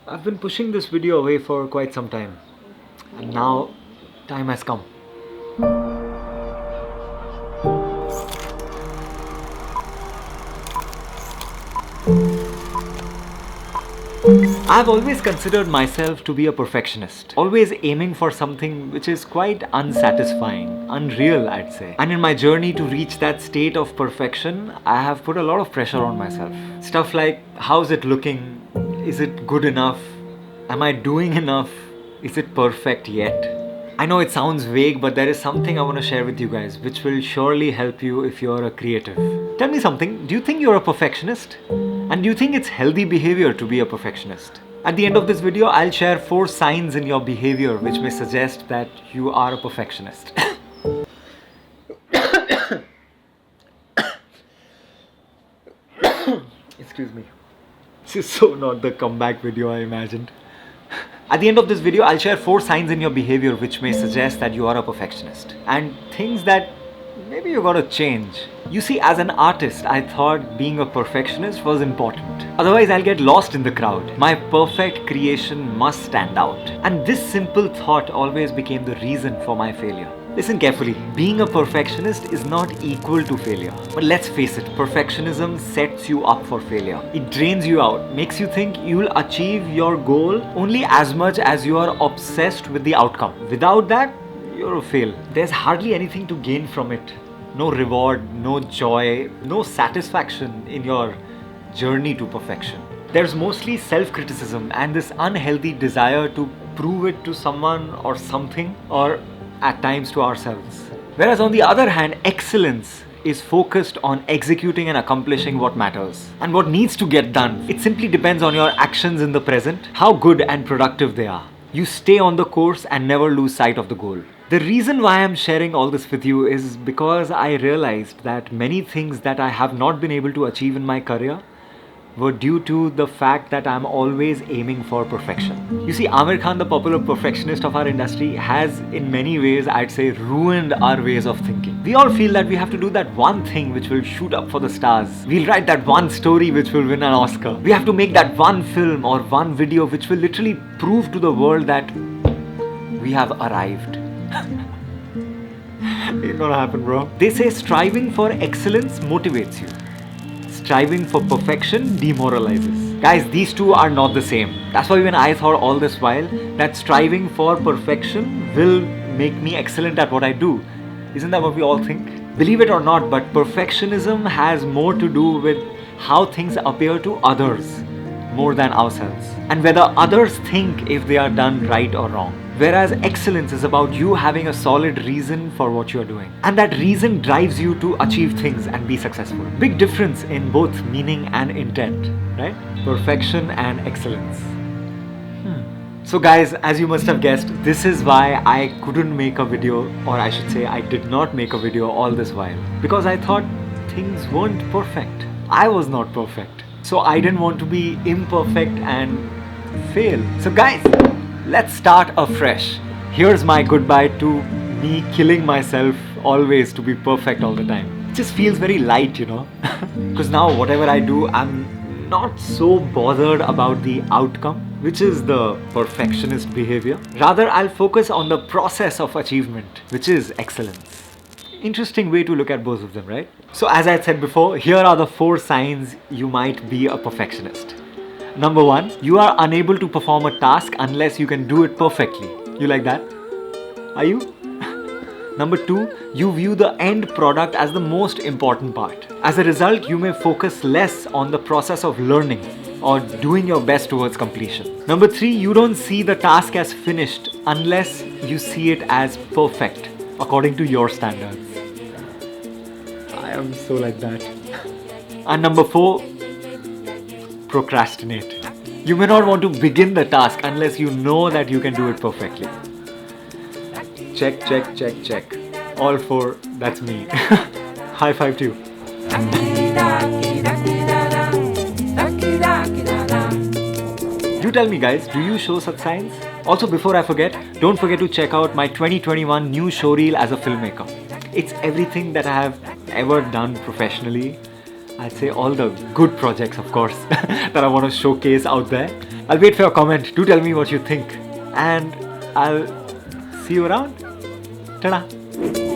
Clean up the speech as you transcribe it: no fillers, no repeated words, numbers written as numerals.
I've been pushing this video away for quite some time, and now time has come. I've always considered myself to be a perfectionist, always aiming for something which is quite unsatisfying, unreal, I'd say. And in my journey to reach that state of perfection, I have put a lot of pressure on myself. Stuff like, how's it looking? Is it good enough? Am I doing enough? Is it perfect yet? I know it sounds vague, but there is something I want to share with you guys which will surely help you if you're a creative. Tell me something, do you think you're a perfectionist? And do you think it's healthy behavior to be a perfectionist? At the end of this video, I'll share 4 signs in your behavior which may suggest that you are a perfectionist. Excuse me. This is so not the comeback video I imagined. At the end of this video, I'll share 4 signs in your behavior which may suggest that you are a perfectionist. And things that maybe you gotta change. You see, as an artist, I thought being a perfectionist was important. Otherwise, I'll get lost in the crowd. My perfect creation must stand out. And this simple thought always became the reason for my failure. Listen carefully, being a perfectionist is not equal to failure. But let's face it, perfectionism sets you up for failure. It drains you out, makes you think you'll achieve your goal only as much as you are obsessed with the outcome. Without that, you're a fail. There's hardly anything to gain from it. No reward, no joy, no satisfaction in your journey to perfection. There's mostly self-criticism and this unhealthy desire to prove it to someone or something, or at times to ourselves. Whereas on the other hand, excellence is focused on executing and accomplishing what matters and what needs to get done. It simply depends on your actions in the present, how good and productive they are. You stay on the course and never lose sight of the goal. The reason why I'm sharing all this with you is because I realized that many things that I have not been able to achieve in my career were due to the fact that I'm always aiming for perfection. You see, Aamir Khan, the popular perfectionist of our industry, has in many ways, I'd say, ruined our ways of thinking. We all feel that we have to do that one thing which will shoot up for the stars. We'll write that one story which will win an Oscar. We have to make that one film or one video which will literally prove to the world that we have arrived. Ain't gonna happen, bro. They say striving for excellence motivates you. Striving for perfection demoralizes. Guys, these two are not the same. That's why when I thought all this while that striving for perfection will make me excellent at what I do. Isn't that what we all think? Believe it or not, but perfectionism has more to do with how things appear to others more than ourselves, and whether others think if they are done right or wrong. Whereas excellence is about you having a solid reason for what you're doing. And that reason drives you to achieve things and be successful. Big difference in both meaning and intent, right? Perfection and excellence. So guys, as you must have guessed, this is why I couldn't make a video, or I should say I did not make a video all this while. Because I thought things weren't perfect. I was not perfect. So I didn't want to be imperfect and fail. So guys, let's start afresh. Here's my goodbye to me killing myself always to be perfect all the time. It just feels very light, you know. Because now whatever I do, I'm not so bothered about the outcome, which is the perfectionist behavior. Rather, I'll focus on the process of achievement, which is excellence. Interesting way to look at both of them, right? So as I said before, here are the 4 signs you might be a perfectionist. Number 1, you are unable to perform a task unless you can do it perfectly. You like that? Are you? Number 2, you view the end product as the most important part. As a result, you may focus less on the process of learning or doing your best towards completion. Number 3, you don't see the task as finished unless you see it as perfect according to your standards. I am so like that. And number 4, procrastinate. You may not want to begin the task unless you know that you can do it perfectly. Check, check, check, check. All 4, that's me. High five to you. Do tell me guys, do you show such signs? Also, before I forget, don't forget to check out my 2021 new showreel as a filmmaker. It's everything that I have ever done professionally. I'd say all the good projects, of course, that I want to showcase out there. I'll wait for your comment. Do tell me what you think. And I'll see you around. Ta-da!